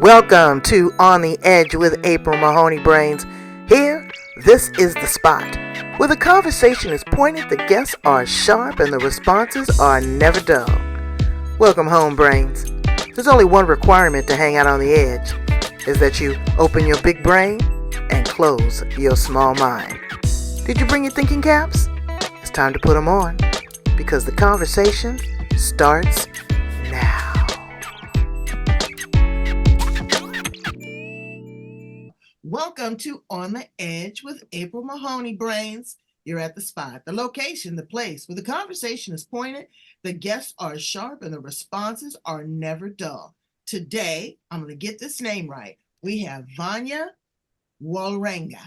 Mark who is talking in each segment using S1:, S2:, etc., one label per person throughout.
S1: Welcome to On the Edge with April Mahoney Brains. Here, this is the spot where the conversation is pointed, the guests are sharp, and the responses are never dull. Welcome home, Brains. There's only one requirement to hang out on the edge, is that you open your big brain and close your small mind. Did you bring your thinking caps? It's time to put them on, because the conversation starts now. Welcome to On the Edge with April Mahoney Brains. You're at the spot, the location, the place where the conversation is pointed, the guests are sharp, and the responses are never dull. Today, I'm going to get this name right. We have Vanja Wierenga.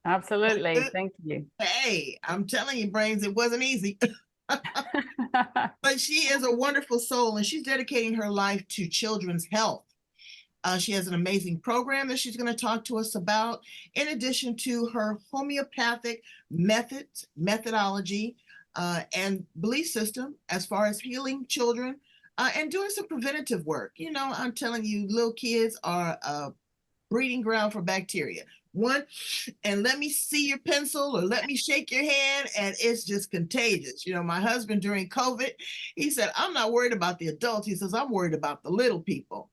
S2: Absolutely. Thank you.
S1: Hey, I'm telling you, Brains, it wasn't easy. But she is a wonderful soul, and she's dedicating her life to children's health. She has an amazing program that she's going to talk to us about, in addition to her homeopathic methodology, and belief system as far as healing children and doing some preventative work. You know, I'm telling you, little kids are a breeding ground for bacteria. One, and let me see your pencil or let me shake your hand, and it's just contagious. You know, my husband during COVID, he said, I'm not worried about the adults. He says, I'm worried about the little people.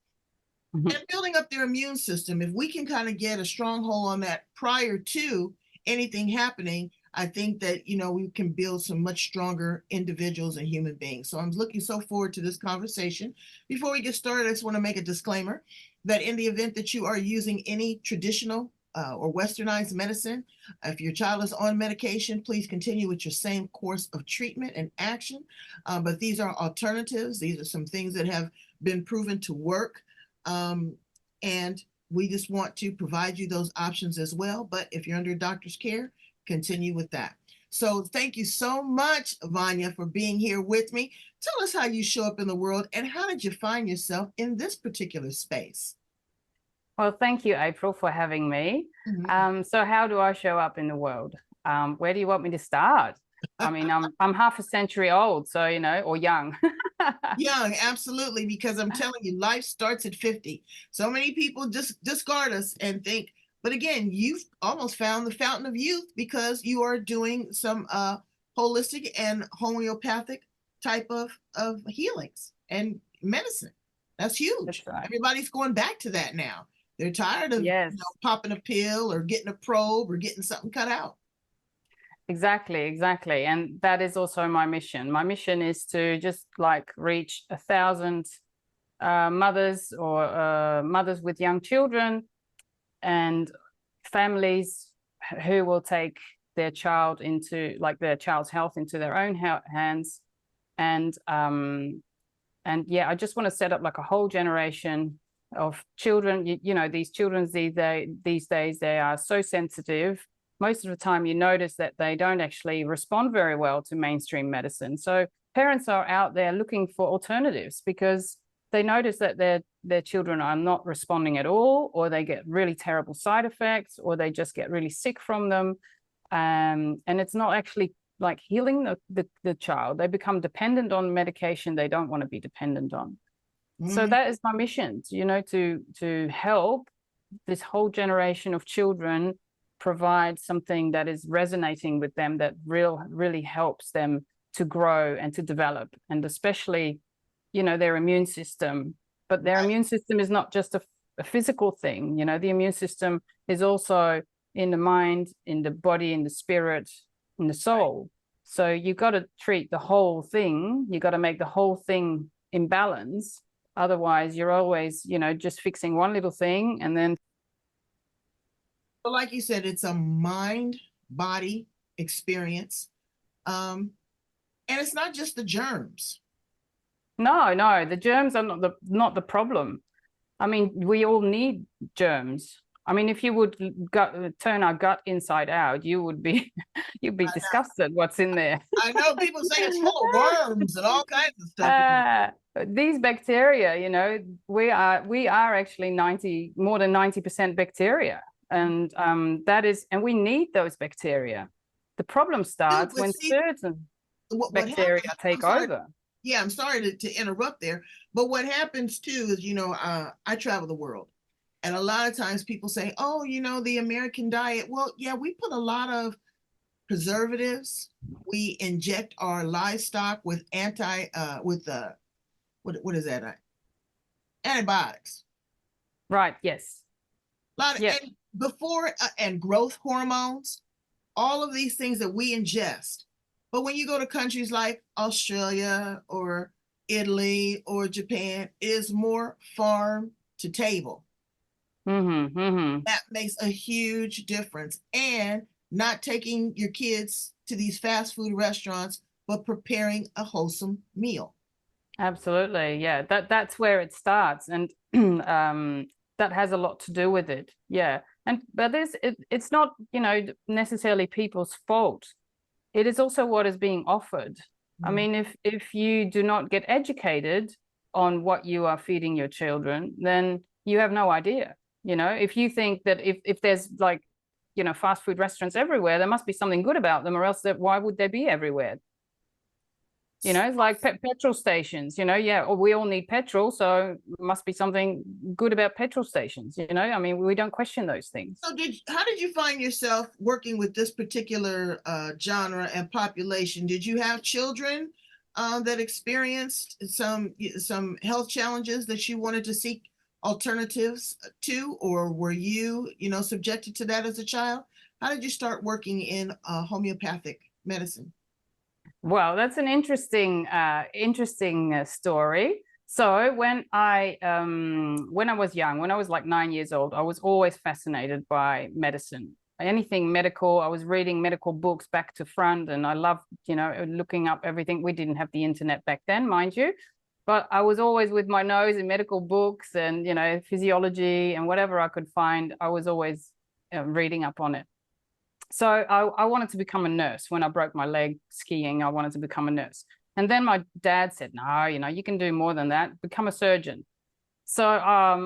S1: And building up their immune system, if we can kind of get a stronghold on that prior to anything happening, I think that, you know, we can build some much stronger individuals and human beings. So I'm looking so forward to this conversation. Before we get started, I just want to make a disclaimer that in the event that you are using any traditional or westernized medicine, if your child is on medication, please continue with your same course of treatment and action. But these are alternatives. These are some things that have been proven to work. And we just want to provide you those options as well. But if you're under doctor's care, continue with that. So thank you so much, Vanja, for being here with me. Tell us how you show up in the world and how did you find yourself in this particular space?
S2: Well, thank you, April, for having me. So how do I show up in the world? Where do you want me to start? I mean, I'm half a century old, so, you know, or young.
S1: Young, absolutely, because I'm telling you, life starts at 50. So many people just discard us and think, but again, you've almost found the fountain of youth because you are doing some holistic and homeopathic type of healings and medicine. That's huge.
S2: That's right.
S1: Everybody's going back to that now. They're tired of popping a pill or getting a probe or getting something cut out.
S2: Exactly. And that is also my mission. My mission is to just like reach 1,000 mothers or mothers with young children and families who will take their child into like their child's health into their own hands. And yeah, I just want to set up like a whole generation of children. You know, these children these days, they are so sensitive. Most of the time you notice that they don't actually respond very well to mainstream medicine. So parents are out there looking for alternatives because they notice that their children are not responding at all, or they get really terrible side effects, or they just get really sick from them. And it's not actually like healing the child. They become dependent on medication they don't want to be dependent on. So that is my mission, you know, to help this whole generation of children provide something that is resonating with them, that really helps them to grow and to develop, and especially, you know, their immune system. But their immune system is not just a physical thing. You know, the immune system is also in the mind, in the body, in the spirit, in the soul. So you've got to treat the whole thing. You got to make the whole thing in balance. Otherwise, you're always, you know, just fixing one little thing and then.
S1: But like you said, it's a mind-body experience. And it's not just the germs.
S2: No, the germs are not the problem. I mean, we all need germs. I mean, if you would turn our gut inside out, you'd be disgusted what's in there.
S1: I know people say it's full of worms and all kinds of stuff.
S2: These bacteria, you know, we are actually more than 90% bacteria. And and we need those bacteria. The problem starts when certain bacteria take over.
S1: Yeah, I'm sorry to interrupt there, but what happens too is, I travel the world, and a lot of times people say, "Oh, the American diet." Well, yeah, we put a lot of preservatives. We inject our livestock with what is that? Antibiotics.
S2: Right. Yes.
S1: A lot of
S2: Yeah.
S1: and before and growth hormones. All of these things that we ingest. But when you go to countries like Australia or Italy or Japan, it is more farm to table.
S2: Mm-hmm. Mm-hmm.
S1: That makes a huge difference. And not taking your kids to these fast food restaurants, but preparing a wholesome meal.
S2: Absolutely. Yeah. That's where it starts. And that has a lot to do with it. Yeah. And but it's not, necessarily people's fault. It is also what is being offered. I
S1: Mm.
S2: mean, if you do not get educated on what you are feeding your children, then you have no idea. If you think that if there's like, fast food restaurants everywhere, there must be something good about them, or else why would they be everywhere? It's like petrol stations, yeah, we all need petrol, so must be something good about petrol stations, I mean, we don't question those things.
S1: So how did you find yourself working with this particular genre and population? Did you have children that experienced some health challenges that you wanted to seek alternatives to, or were you subjected to that as a child? How did you start working in homeopathic medicine?
S2: Well, that's an interesting story. So when I was young, when I was like 9 years old, I was always fascinated by medicine. Anything medical, I was reading medical books back to front, and I loved, looking up everything. We didn't have the internet back then, mind you, but I was always with my nose in medical books and, physiology and whatever I could find. I was always reading up on it. So I wanted to become a nurse. When I broke my leg skiing, I wanted to become a nurse. And then my dad said, no, you can do more than that, become a surgeon. So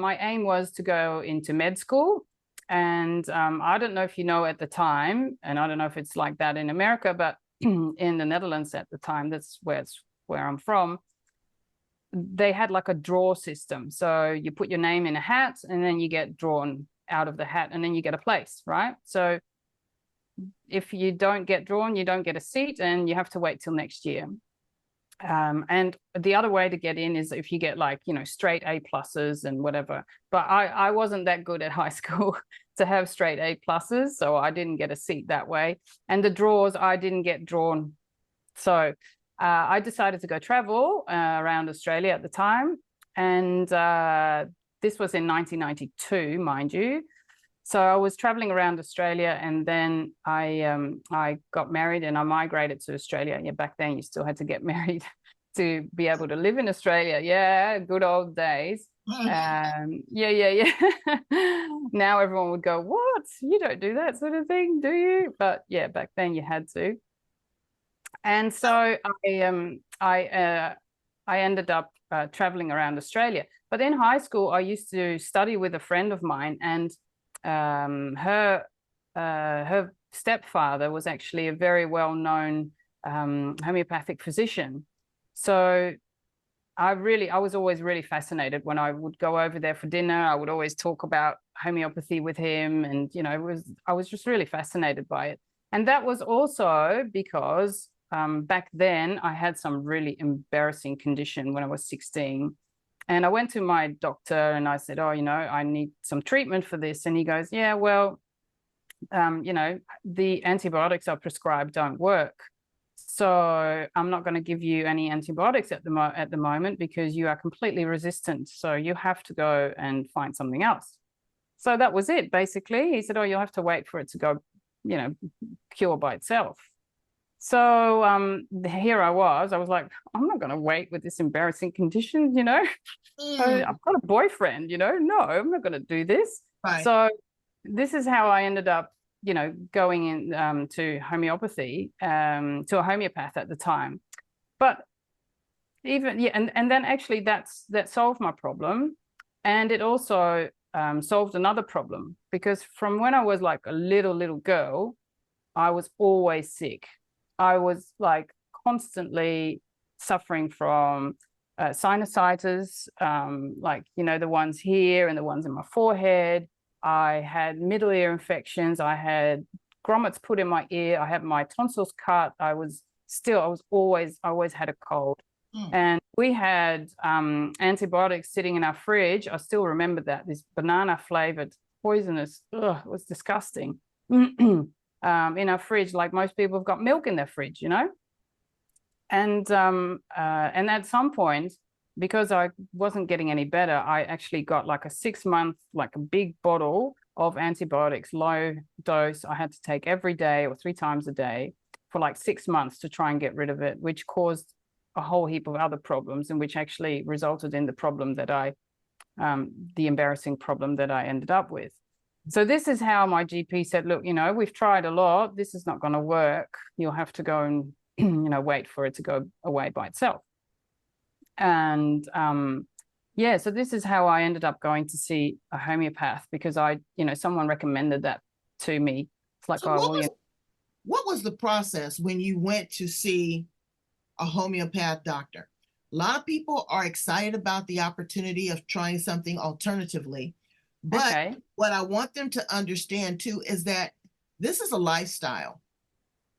S2: my aim was to go into med school. And I don't know if you know at the time, and I don't know if it's like that in America, but in the Netherlands at the time, that's where I'm from, they had like a draw system. So you put your name in a hat and then you get drawn out of the hat and then you get a place, right? So if you don't get drawn, you don't get a seat and you have to wait till next year. And the other way to get in is if you get like, straight A pluses and whatever. But I wasn't that good at high school to have straight A pluses, so I didn't get a seat that way. And the draws, I didn't get drawn. So I decided to go travel around Australia at the time. And this was in 1992, mind you. So I was traveling around Australia, and then I got married and I migrated to Australia. Yeah, back then you still had to get married to be able to live in Australia. Yeah, good old days. Yeah. Now everyone would go, "What? You don't do that sort of thing, do you?" But yeah, back then you had to. And so I ended up traveling around Australia. But in high school, I used to study with a friend of mine, and her stepfather was actually a very well-known homeopathic physician. So I was always really fascinated when I would go over there for dinner. I would always talk about homeopathy with him, and I was just really fascinated by it. And that was also because back then I had some really embarrassing condition when I was 16. And I went to my doctor and I said, oh, I need some treatment for this. And he goes, yeah, well, the antibiotics I prescribed don't work. So I'm not going to give you any antibiotics at the moment because you are completely resistant. So you have to go and find something else. So that was it, basically. He said, oh, you'll have to wait for it to go, cure by itself. So here I was like, I'm not going to wait with this embarrassing condition, I've got a boyfriend, no, I'm not going to do this.
S1: Right.
S2: So this is how I ended up, going in to homeopathy, to a homeopath at the time. But even, yeah, and then actually that solved my problem. And it also solved another problem, because from when I was like a little girl, I was always sick. I was like constantly suffering from sinusitis, like, you know, the ones here and the ones in my forehead. I had middle ear infections. I had grommets put in my ear. I had my tonsils cut. I always had a cold. And we had antibiotics sitting in our fridge. I still remember that, this banana flavored poisonous, it was disgusting. In our fridge, like most people have got milk in their fridge, you know. And at some point, because I wasn't getting any better, I actually got like a 6-month, like a big bottle of antibiotics, low dose. I had to take every day or 3 times a day for like 6 months to try and get rid of it, which caused a whole heap of other problems, and which actually resulted in the problem that the embarrassing problem that I ended up with. So this is how my GP said, look, you know, we've tried a lot. This is not going to work. You'll have to go and, you know, wait for it to go away by itself. And yeah, so this is how I ended up going to see a homeopath, because someone recommended that to me. It's like,
S1: so what was the process when you went to see a homeopath doctor? A lot of people are excited about the opportunity of trying something alternatively. But okay, what I want them to understand too is that this is a lifestyle.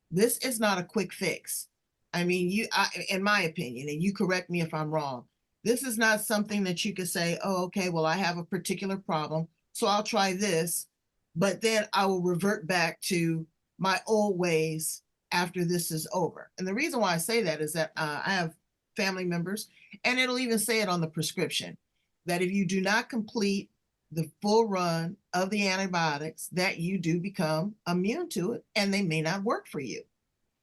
S1: This is not a quick fix. I mean, in my opinion, and you correct me if I'm wrong, this is not something that you could say, oh, okay, well, I have a particular problem, so I'll try this, but then I will revert back to my old ways after this is over. And the reason why I say that is that I have family members, and it'll even say it on the prescription, that if you do not complete the full run of the antibiotics, that you do become immune to it, and they may not work for you.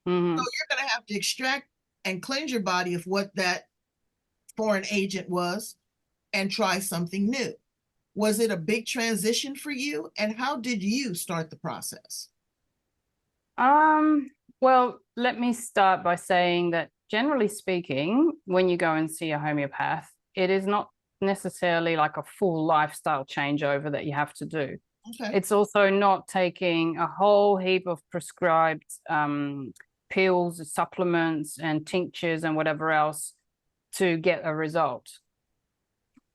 S1: Mm-hmm. So you're going to have to extract and cleanse your body of what that foreign agent was and try something new. Was it a big transition for you? And how did you start the process?
S2: Well, let me start by saying that generally speaking, when you go and see a homeopath, it is not necessarily like a full lifestyle changeover that you have to do. Okay. It's also not taking a whole heap of prescribed pills, supplements, and tinctures and whatever else to get a result.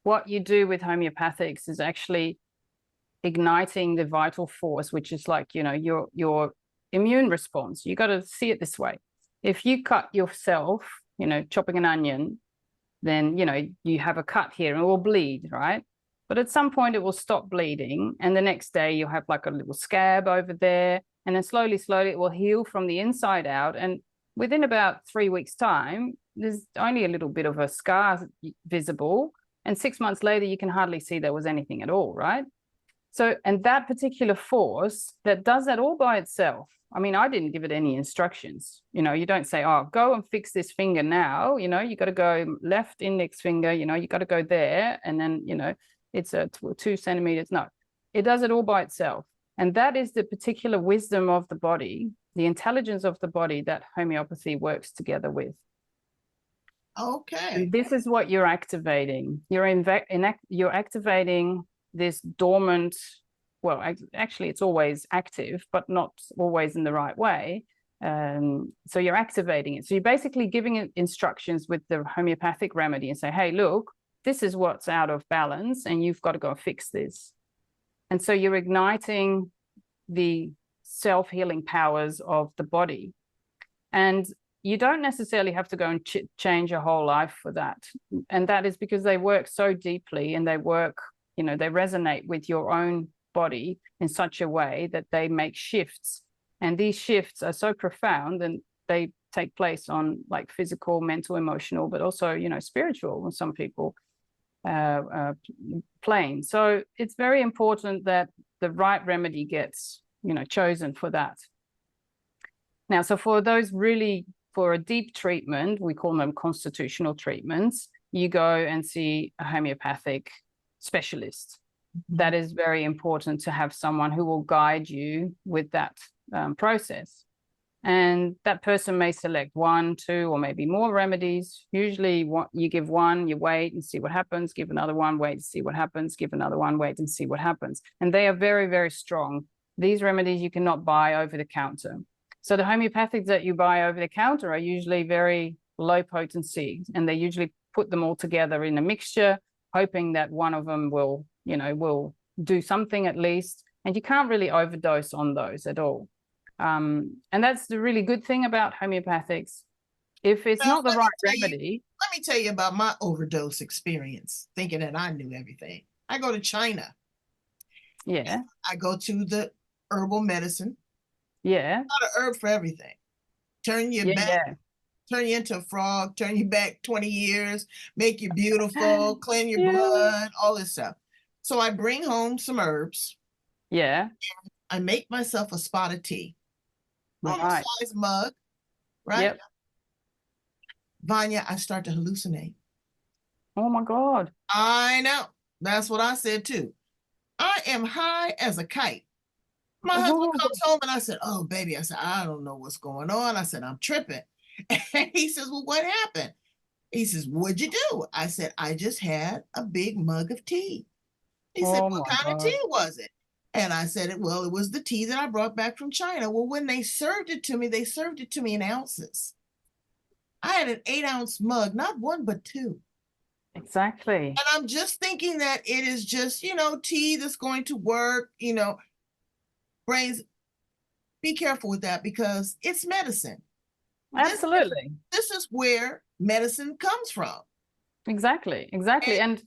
S2: What you do with homeopathics is actually igniting the vital force, which is like, you know, your immune response. You got to see it this way. If you cut yourself, you know, chopping an onion, then, you know, you have a cut here and it will bleed, right? But at some point it will stop bleeding, and the next day you'll have like a little scab over there, and then slowly it will heal from the inside out. And within about 3 weeks' time, there's only a little bit of a scar visible, and 6 months later you can hardly see there was anything at all, right? So, and that particular force that does that all by itself, I mean, I didn't give it any instructions. You know, you don't say, oh, go and fix this finger now. You know, you got to go left index finger, you know, you got to go there. And then, you know, it's 2 centimeters. No, it does it all by itself. And that is the particular wisdom of the body, the intelligence of the body that homeopathy works together with.
S1: Okay.
S2: And this is what you're activating. You're activating this dormant, well, actually it's always active, but not always in the right way. So you're activating it. So you're basically giving it instructions with the homeopathic remedy and say, hey, look, this is what's out of balance and you've got to go fix this. And so you're igniting the self-healing powers of the body. And you don't necessarily have to go and change your whole life for that. And that is because they work so deeply, and they work, you know, they resonate with your own body in such a way that they make shifts. And these shifts are so profound, and they take place on like physical, mental, emotional, but also, you know, spiritual with some people plane. So it's very important that the right remedy gets, you know, chosen for that. Now, so for those really, for a deep treatment, we call them constitutional treatments, you go and see a homeopathic specialist. That is very important, to have someone who will guide you with that process. And that person may select 1, 2, or maybe more remedies. Usually you give one, you wait and see what happens, give another one, wait and see what happens, give another one, wait and see what happens. And they are very, very strong. These remedies you cannot buy over the counter. So the homeopathics that you buy over the counter are usually very low potency, and they usually put them all together in a mixture, hoping that one of them will, will do something at least. And you can't really overdose on those at all. And that's the really good thing about homeopathics. If it's not the right remedy.
S1: Let me tell you about my overdose experience, thinking that I knew everything. I go to China.
S2: Yeah.
S1: I go to the herbal medicine.
S2: Yeah.
S1: Not an herb for everything. Turn you back, turn you into a frog, turn you back 20 years, make you beautiful, clean your blood, all this stuff. So I bring home some herbs.
S2: Yeah.
S1: I make myself a spot of tea.
S2: Right.
S1: Normal size mug, right?
S2: Yep.
S1: Vanya, I start to hallucinate.
S2: Oh my God.
S1: I know. That's what I said too. I am high as a kite. My husband comes home and I said, oh, baby, I said, I don't know what's going on. I said, I'm tripping. And he says, well, what happened? He says, what'd you do? I said, I just had a big mug of tea. He said, what kind of tea was it? And I said, well, it was the tea that I brought back from China. Well, when they served it to me in ounces. I had an 8-ounce mug, not one, but two.
S2: Exactly.
S1: And I'm just thinking that it is just, tea that's going to work, brains. Be careful with that because it's medicine.
S2: Absolutely.
S1: This is where medicine comes from.
S2: Exactly. And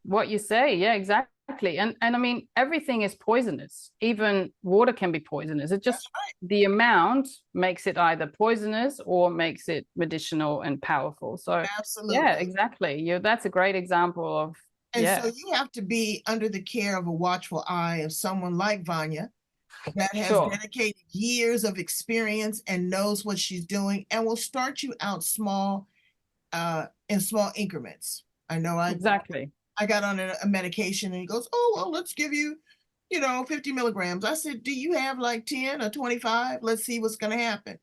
S2: what you say, yeah, exactly. And I mean, everything is poisonous. Even water can be poisonous. It just, the amount makes it either poisonous or makes it medicinal and powerful. So absolutely, yeah, exactly. That's a great example of.
S1: And so you have to be under the care of a watchful eye of someone like Vanya that has dedicated years of experience and knows what she's doing and will start you out small, in small increments. I know I got on a medication and he goes, oh, well, let's give you, 50 milligrams. I said, do you have like 10 or 25? Let's see what's going to happen.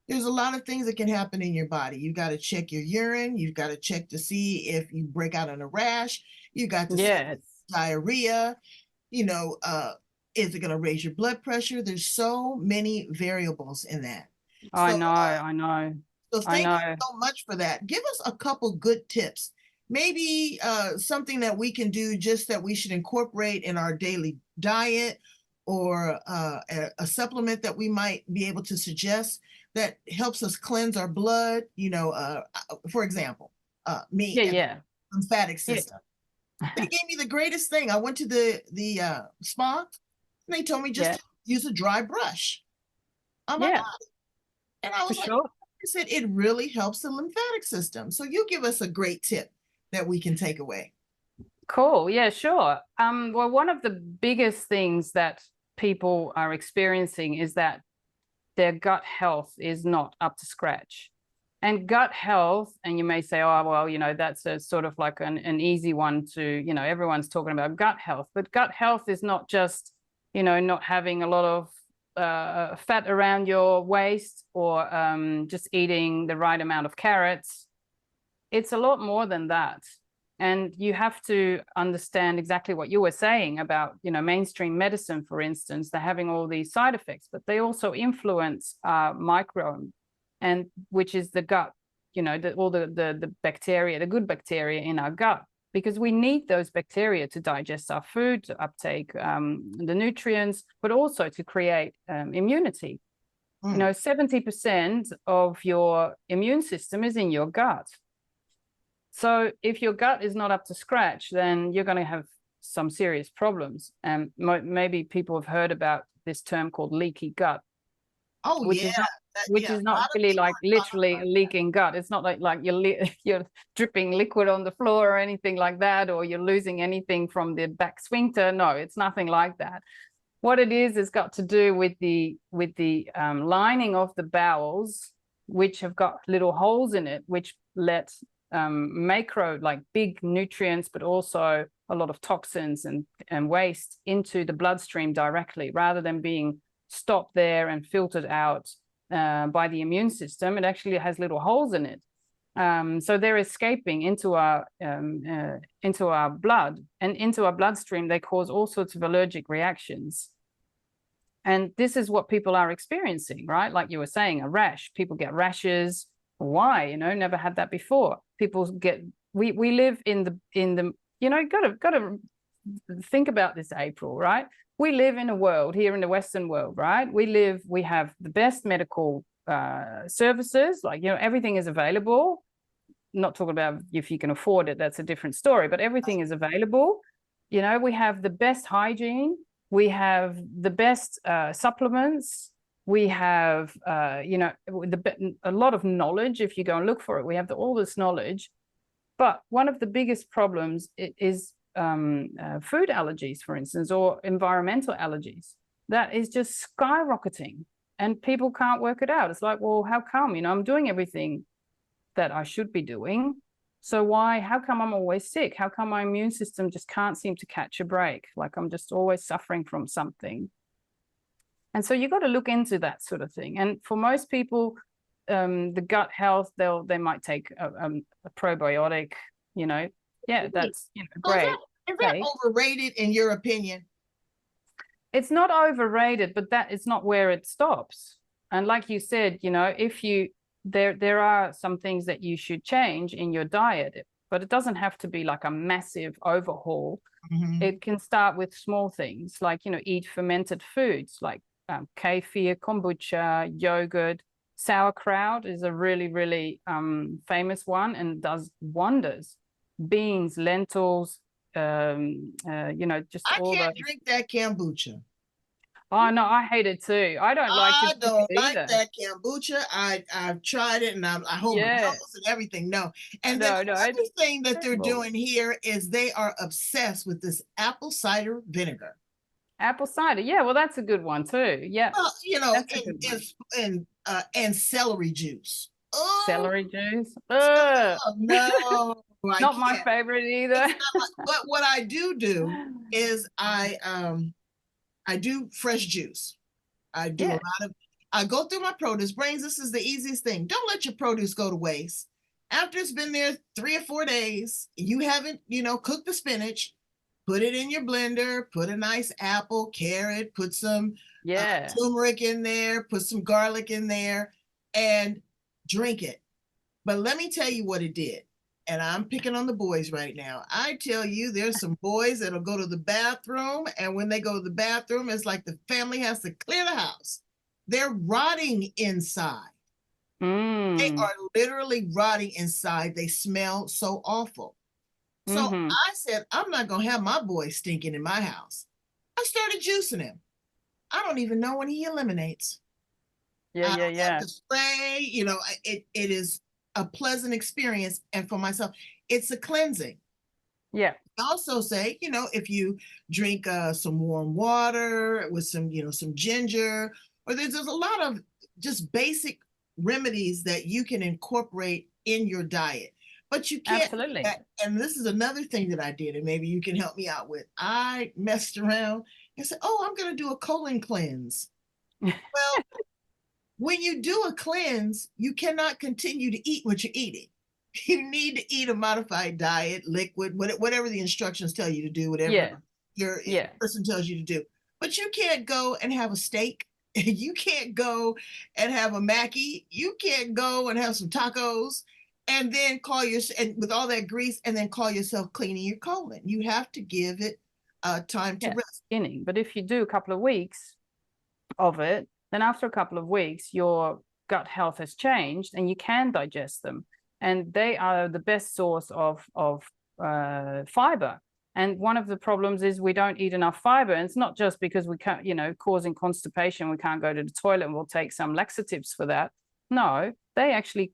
S1: There's a lot of things that can happen in your body. You got to check your urine. You've got to check to see if you break out in a rash. You got to see diarrhea, is it going to raise your blood pressure? There's so many variables in that.
S2: I know.
S1: So thank you so much for that. Give us a couple good tips. Maybe something that we can do just that we should incorporate in our daily diet or a supplement that we might be able to suggest that helps us cleanse our blood. For example, lymphatic system. They gave me the greatest thing. I went to the spa and they told me just to use a dry brush on my body. And I was like, I said, it really helps the lymphatic system. So you give us a great tip that we can take away.
S2: Cool. Yeah, sure. Well, one of the biggest things that people are experiencing is that their gut health is not up to scratch. And gut health, and you may say, oh, well, that's a sort of like an easy one to, everyone's talking about gut health, but gut health is not just, not having a lot of fat around your waist or just eating the right amount of carrots. It's a lot more than that. And you have to understand exactly what you were saying about, mainstream medicine, for instance. They're having all these side effects, but they also influence microbiome, and which is the gut, all the bacteria, the good bacteria in our gut, because we need those bacteria to digest our food, to uptake the nutrients, but also to create immunity. 70% of your immune system is in your gut. So if your gut is not up to scratch, then you're going to have some serious problems. And maybe people have heard about this term called leaky gut.
S1: Oh,
S2: which is not really like literally a leaking gut. It's not like you're dripping liquid on the floor or anything like that, or you're losing anything from the back sphincter. No, it's nothing like that. What it is got to do with the lining of the bowels, which have got little holes in it, which let macro, like big nutrients, but also a lot of toxins and waste into the bloodstream directly, rather than being stopped there and filtered out by the immune system. It actually has little holes in it. So they're escaping into our blood and into our bloodstream. They cause all sorts of allergic reactions. And this is what people are experiencing, right? Like you were saying, a rash. People get rashes Why? You know, never had that before. People get, we live in the, you know, gotta think about this, April, right? We live in a world here in the Western world, right? We have the best medical services, like, you know, everything is available. Not talking about if you can afford it, that's a different story, but everything is available. You know, we have the best hygiene, we have the best supplements, we have, you know, a lot of knowledge. If you go and look for it, we have all this knowledge. But one of the biggest problems is food allergies, for instance, or environmental allergies. That is just skyrocketing, and people can't work it out. It's like, well, how come? You know, I'm doing everything that I should be doing. So how come I'm always sick? How come my immune system just can't seem to catch a break? Like I'm just always suffering from something. And so you got to look into that sort of thing. And for most people, the gut health, they might take a probiotic, you know. Yeah, that's, you know, great.
S1: Is that overrated in your opinion?
S2: It's not overrated, but that is not where it stops. And like you said, you know, if you, there are some things that you should change in your diet, but it doesn't have to be like a massive overhaul. It can start with small things like, you know, eat fermented foods like kefir, kombucha, yogurt. Sauerkraut is a really, really famous one and does wonders. Beans, lentils, you know, just
S1: I
S2: all
S1: can't drink that kombucha.
S2: Oh no, I hate it too. I don't like
S1: I
S2: to
S1: don't like
S2: either.
S1: that kombucha. I've tried it and I hold my nose and everything. No. And then another thing that they're doing here is they are obsessed with this apple cider vinegar.
S2: Apple cider, yeah. Well, that's a good one too. Yeah.
S1: Well, you know, and celery juice. Oh,
S2: celery juice.
S1: Oh, no,
S2: not my favorite either.
S1: But what I do is I do fresh juice. I do a lot of, I go through my produce. Brains, this is the easiest thing. Don't let your produce go to waste. After it's been there 3 or 4 days, you haven't, you know, cooked the spinach, put it in your blender, put a nice apple, carrot, put some turmeric in there, put some garlic in there, and drink it. But let me tell you what it did. And I'm picking on the boys right now. I tell you, there's some boys that'll go to the bathroom, and when they go to the bathroom, it's like the family has to clear the house. They're rotting inside. They are literally rotting inside. They smell so awful. So I said, I'm not going to have my boy stinking in my house. I started juicing him. I don't even know when he eliminates. I don't have to spray. You know, it is a pleasant experience. And for myself, it's a cleansing.
S2: Yeah.
S1: I also say, you know, if you drink some warm water with some, you know, some ginger, or there's a lot of just basic remedies that you can incorporate in your diet. But you can't.
S2: Absolutely.
S1: And this is another thing that I did, and maybe you can help me out with. I messed around and said, oh, I'm going to do a colon cleanse. Well, when you do a cleanse, you cannot continue to eat what you're eating. You need to eat a modified diet, liquid, whatever the instructions tell you to do, whatever your person tells you to do. But you can't go and have a steak. You can't go and have a Mackie. You can't go and have some tacos and then and with all that grease, and then call yourself cleaning your colon. You have to give it time to rest.
S2: But if you do a couple of weeks of it, then after a couple of weeks, your gut health has changed and you can digest them. And they are the best source of fiber. And one of the problems is we don't eat enough fiber. And it's not just because we can't, you know, causing constipation, we can't go to the toilet and we'll take some laxatives for that. No, they actually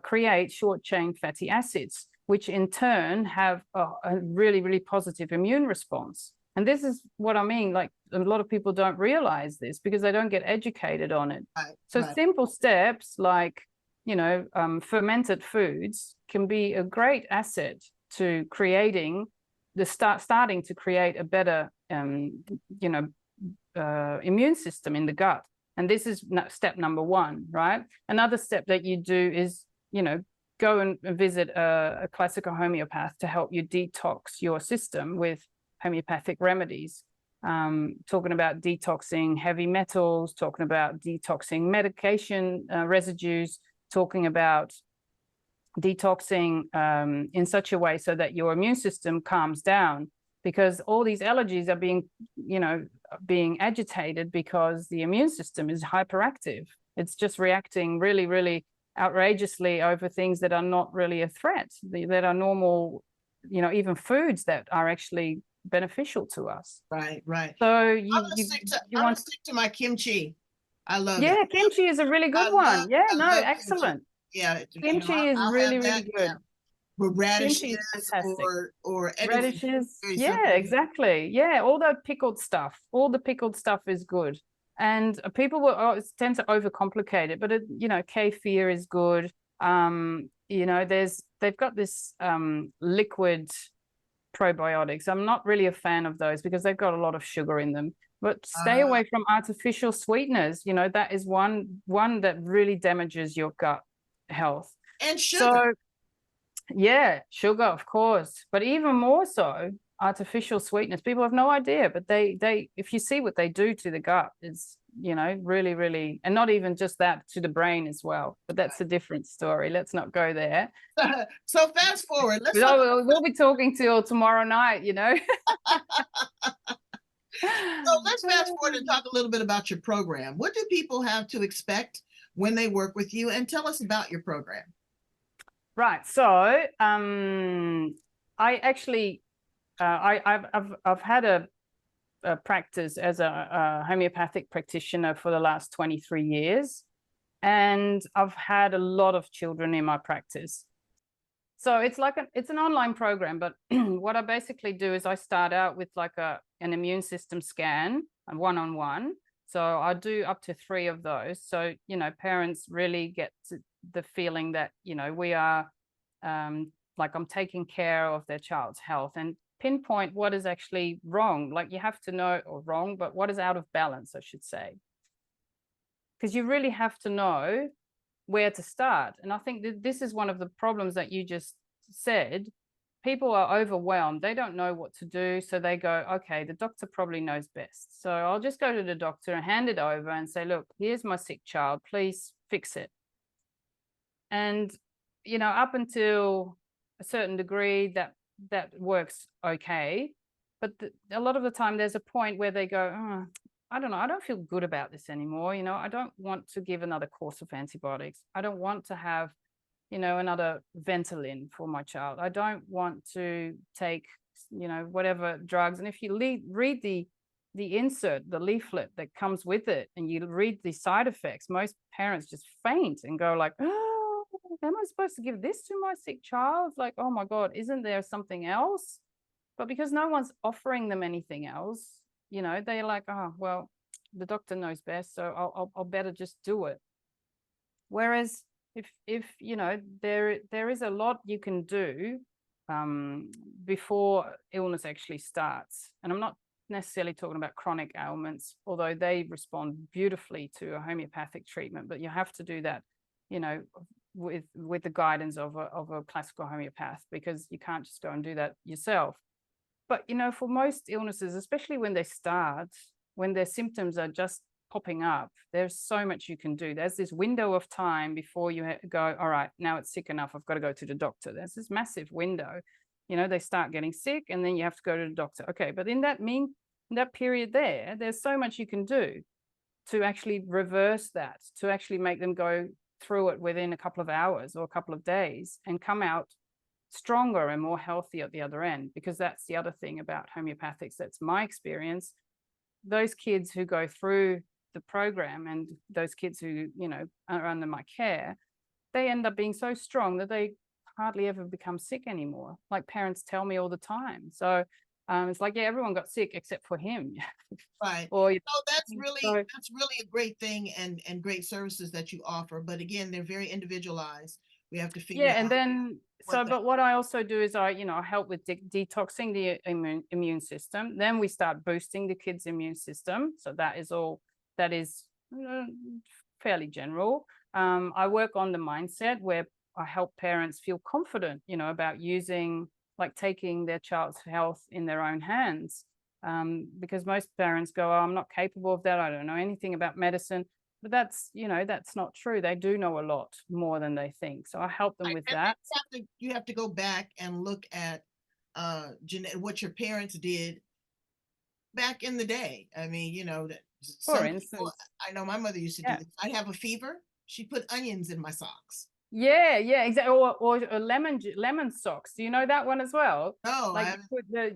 S2: create short chain fatty acids, which in turn have a really, really positive immune response. And this is what I mean, like a lot of people don't realize this because they don't get educated on it. So simple steps like, you know, fermented foods can be a great asset to creating starting to create a better, you know, immune system in the gut. And this is step number 1, right? Another step that you do is, you know, go and visit a classical homeopath to help you detox your system with homeopathic remedies. Talking about detoxing heavy metals, talking about detoxing medication residues, talking about detoxing in such a way so that your immune system calms down, because all these allergies are being agitated because the immune system is hyperactive. It's just reacting really, really outrageously over things that are not really a threat, that are normal, even foods that are actually beneficial to us.
S1: Right, right.
S2: So
S1: I'm gonna stick to my kimchi. I love it.
S2: yeah, kimchi is a really good one. Yeah,
S1: I
S2: no,
S1: love kimchi.
S2: excellent.
S1: Yeah,
S2: Kimchi is
S1: I'll
S2: really,
S1: have that.
S2: really
S1: Yeah,
S2: good.
S1: with
S2: Kimchi
S1: radishes
S2: is fantastic.
S1: or anything
S2: Radishes,
S1: very
S2: yeah,
S1: simple.
S2: exactly. Yeah, all the pickled stuff. All the pickled stuff is good. And people will tend to overcomplicate it, but kefir is good. They've got this liquid probiotics. I'm not really a fan of those because they've got a lot of sugar in them. But stay away from artificial sweeteners. That is one that really damages your gut health.
S1: And sugar.
S2: So yeah, sugar, of course, but even more so, artificial sweetness. People have no idea, but they if you see what they do to the gut, it's really, really, and not even just that, to the brain as well. But that's a different story. Let's not go there.
S1: So fast forward.
S2: We'll be talking till tomorrow night.
S1: So let's fast forward and talk a little bit about your program. What do people have to expect when they work with you? And tell us about your program.
S2: Right. So I actually I've had a practice as a homeopathic practitioner for the last 23 years, and I've had a lot of children in my practice. So it's an online program, but what I basically do is I start out with like an immune system scan, a one-on-one. So I do up to 3 of those. So parents really get the feeling that we are like I'm taking care of their child's health and pinpoint what is actually wrong. Like you have to know, or wrong, but what is out of balance, I should say, because you really have to know where to start. And I think that this is one of the problems that you just said. People are overwhelmed. They don't know what to do. So they go, okay, the doctor probably knows best. So I'll just go to the doctor and hand it over and say, look, here's my sick child. Please fix it. And, up until a certain degree, that works okay. But a lot of the time there's a point where they go, oh, I don't know, I don't feel good about this anymore. I don't want to give another course of antibiotics. I don't want to have, another Ventolin for my child. I don't want to take, whatever drugs. And if you read the insert, the leaflet that comes with it, and you read the side effects, most parents just faint and go like, oh, am I supposed to give this to my sick child? Like, oh my God, isn't there something else? But because no one's offering them anything else, they're like, oh, well, the doctor knows best, so I'll better just do it. Whereas if there is a lot you can do before illness actually starts. And I'm not necessarily talking about chronic ailments, although they respond beautifully to a homeopathic treatment, but you have to do that, with the guidance of a classical homeopath, because you can't just go and do that yourself. But, for most illnesses, especially when they start, when their symptoms are just popping up, there's so much you can do. There's this window of time before you go, all right, now it's sick enough, I've got to go to the doctor. There's this massive window. They start getting sick and then you have to go to the doctor. Okay, but in that period there's so much you can do to actually reverse that, to actually make them go through it within a couple of hours or a couple of days and come out stronger and more healthy at the other end. Because that's the other thing about homeopathics, that's my experience. Those kids who go through the program and those kids who are under my care, they end up being so strong that they hardly ever become sick anymore, like parents tell me all the time. So it's like, yeah, everyone got sick except for him.
S1: Right.
S2: Or
S1: that's really a great thing, and great services that you offer. But again, they're very individualized. We have to figure out.
S2: And then but what I also do is I help with detoxing the immune system. Then we start boosting the kids' immune system. So that is fairly general. I work on the mindset, where I help parents feel confident, about taking their child's health in their own hands. Because most parents go, oh, I'm not capable of that. I don't know anything about medicine. but that's, you know, that's not true. They do know a lot more than they think. So I help them with that.
S1: You have to go back and look at what your parents did back in the day. I mean, you know, that
S2: For
S1: some people,
S2: instance,
S1: I know my mother used to do
S2: yeah.
S1: this. I'd have a fever. She put onions in my socks.
S2: Yeah, yeah, exactly. Or lemon socks. Do you know that one as well?
S1: No,
S2: Like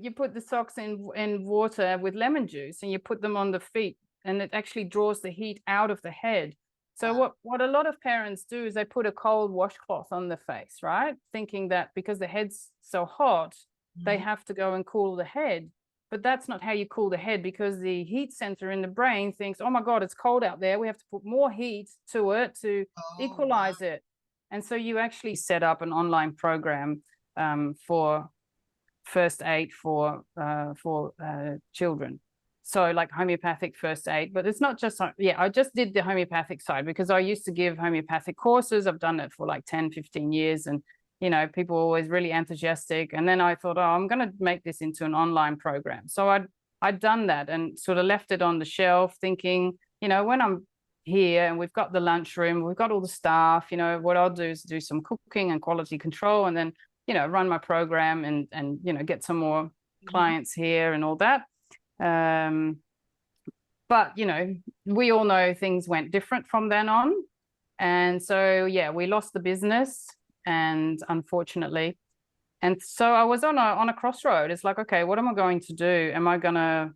S2: you put the socks in water with lemon juice and you put them on the feet and it actually draws the heat out of the head. So what a lot of parents do is they put a cold washcloth on the face, right? Thinking that because the head's so hot, they have to go and cool the head. But that's not how you cool the head, because the heat sensor in the brain thinks, oh my God, it's cold out there. We have to put more heat to it to equalize it. And so you actually set up an online program for first aid for children. So like homeopathic first aid, but it's not just, yeah, I just did the homeopathic side because I used to give homeopathic courses. I've done it for like 10, 15 years. And, you know, people were always really enthusiastic. And then I thought, oh, I'm going to make this into an online program. So I'd done that and sort of left it on the shelf thinking, you know, when I'm here and we've got the lunchroom, we've got all the staff, you know, what I'll do is do some cooking and quality control and then, you know, run my program and you know, get some more clients here and all that. But, you know, we all know things went different from then on. And so, yeah, we lost the business and unfortunately. And so I was on a crossroad. It's like, okay, what am I going to do? Am I going to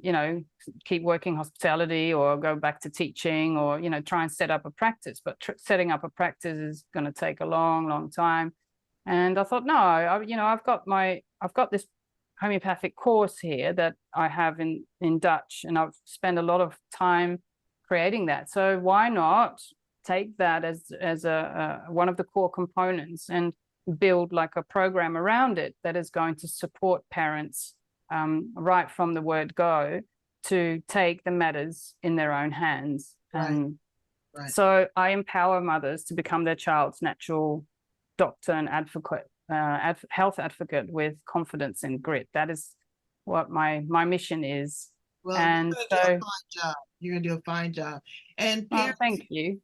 S2: you know, keep working hospitality or go back to teaching or, you know, try and set up a practice. But setting up a practice is going to take a long, long time. And I thought, no, you know, I've got this homeopathic course here that I have in Dutch, and I've spent a lot of time creating that. So why not take that as a one of the core components and build like a program around it that is going to support parents right from the word go to take the matters in their own hands.
S1: Right.
S2: So I empower mothers to become their child's natural doctor and advocate, health advocate with confidence and grit. That is what my mission is.
S1: Well,
S2: and
S1: you're gonna do a fine job. You're gonna do a fine job. And parents,
S2: thank you.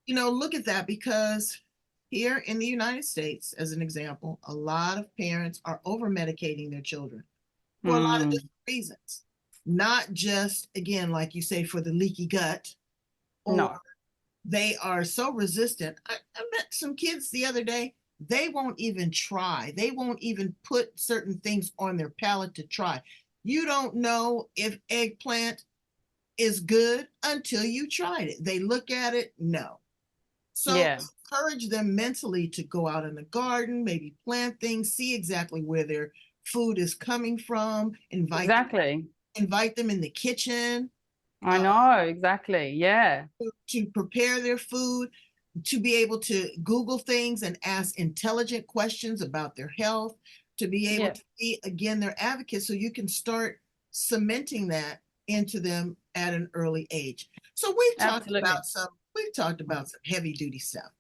S1: You know, look at that, because here in the United States, as an example, a lot of parents are over medicating their children for a lot of different reasons. Not just, again, like you say, for the leaky gut, or they are so resistant. I met some kids the other day, they won't even try. They won't even put certain things on their palate to try. You don't know if eggplant is good until you tried it. They look at it, no. So encourage them mentally to go out in the garden, maybe plant things, see exactly where their food is coming from, invite them in the kitchen.
S2: I know, exactly. Yeah.
S1: To prepare their food, to be able to Google things and ask intelligent questions about their health, to be able to be, again, their advocate, so you can start cementing that into them at an early age. So we've talked about some heavy duty stuff.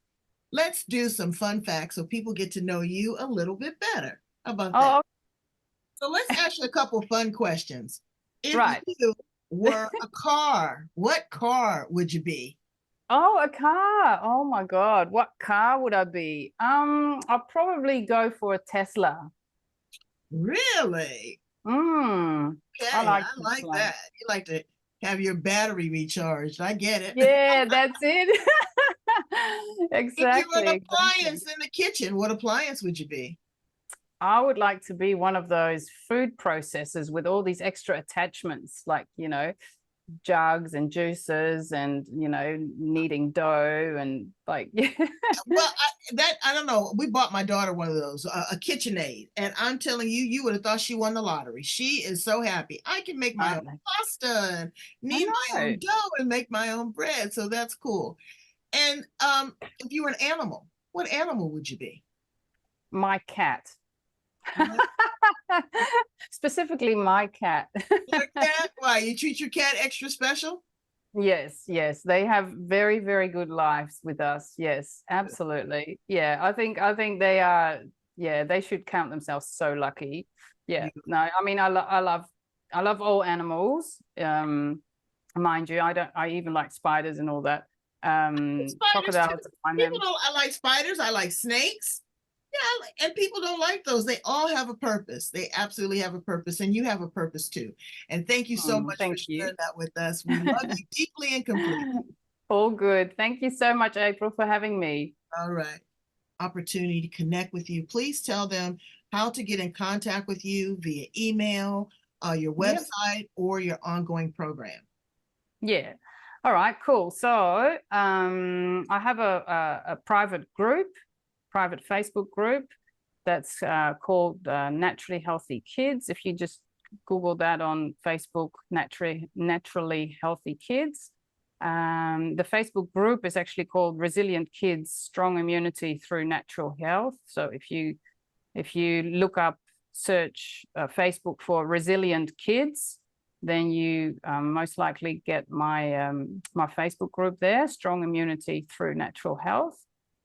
S1: Let's do some fun facts so people get to know you a little bit better. How about that? So let's ask you a couple fun questions. If you were a car, what car would you be?
S2: Oh, a car. Oh my God. What car would I be? I'll probably go for a Tesla.
S1: Really?
S2: Okay,
S1: I like that. You like to have your battery recharged. I get it.
S2: Yeah, that's it. Exactly.
S1: If you were an appliance in the kitchen, what appliance would you be?
S2: I would like to be one of those food processors with all these extra attachments, like, you know, jugs and juices and, you know, kneading dough and like.
S1: Well, I don't know. We bought my daughter one of those, a KitchenAid, and I'm telling you, you would have thought she won the lottery. She is so happy. I can make my own pasta and knead my own dough and make my own bread. So that's cool. And if you were an animal, what animal would you be?
S2: My cat. Specifically my cat.
S1: Your cat? Why, you treat your cat extra special?
S2: Yes, they have very, very good lives with us. Yes, absolutely. Yeah, I think they are, they should count themselves so lucky. Yeah. No, I mean, I love all animals. mind you, I even like spiders and all that.
S1: Spiders
S2: Crocodiles,
S1: too.
S2: I find
S1: People
S2: them.
S1: don't. I like spiders. I like snakes. Yeah, and people don't like those. They all have a purpose. They absolutely have a purpose, and you have a purpose too. And thank you so much for
S2: Thank you.
S1: sharing that with us. We love you deeply and completely.
S2: All good. Thank you so much, April, for having me.
S1: All right. Opportunity to connect with you. Please tell them how to get in contact with you via email, your
S2: Yep.
S1: website, or your ongoing program.
S2: Yeah. All right, cool. So I have a private group, private Facebook group that's called Naturally Healthy Kids. If you just Google that on Facebook, Naturally Healthy Kids. The Facebook group is actually called Resilient Kids, Strong Immunity Through Natural Health. So if you look up, search Facebook for Resilient Kids, then you most likely get my my Facebook group there, Strong Immunity Through Natural Health.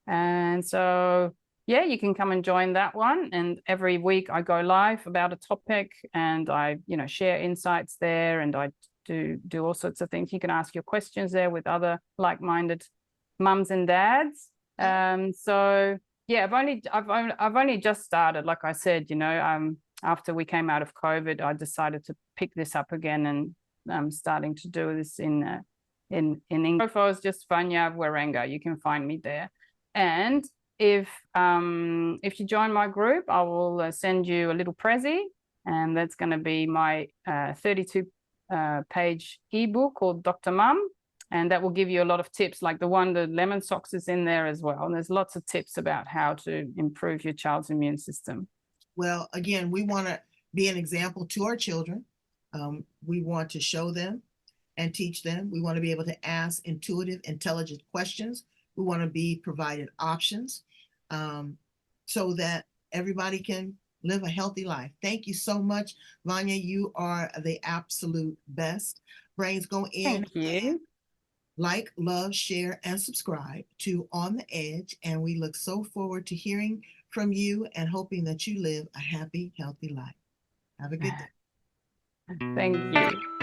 S2: And so, yeah, you can come and join that one. And every week I go live about a topic, and I, share insights there, and I do all sorts of things. You can ask your questions there with other like-minded mums and dads. So yeah, I've only just started. Like I said, after we came out of COVID, I decided to pick this up again, and I'm starting to do this in English. Profile is just Vanja Wierenga. You can find me there. And if you join my group, I will send you a little prezi, and that's going to be my 32 page ebook called Dr. Mum. And that will give you a lot of tips, like the lemon socks is in there as well. And there's lots of tips about how to improve your child's immune system.
S1: Well, again, we want to be an example to our children. We want to show them and teach them. We want to be able to ask intuitive, intelligent questions. We want to be provided options so that everybody can live a healthy life. Thank you so much, Vanja. You are the absolute best. Brains, go in.
S2: Thank you.
S1: Like, love, share, and subscribe to On the Edge. And we look so forward to hearing from you and hoping that you live a happy, healthy life. Have a good day.
S2: Thank you.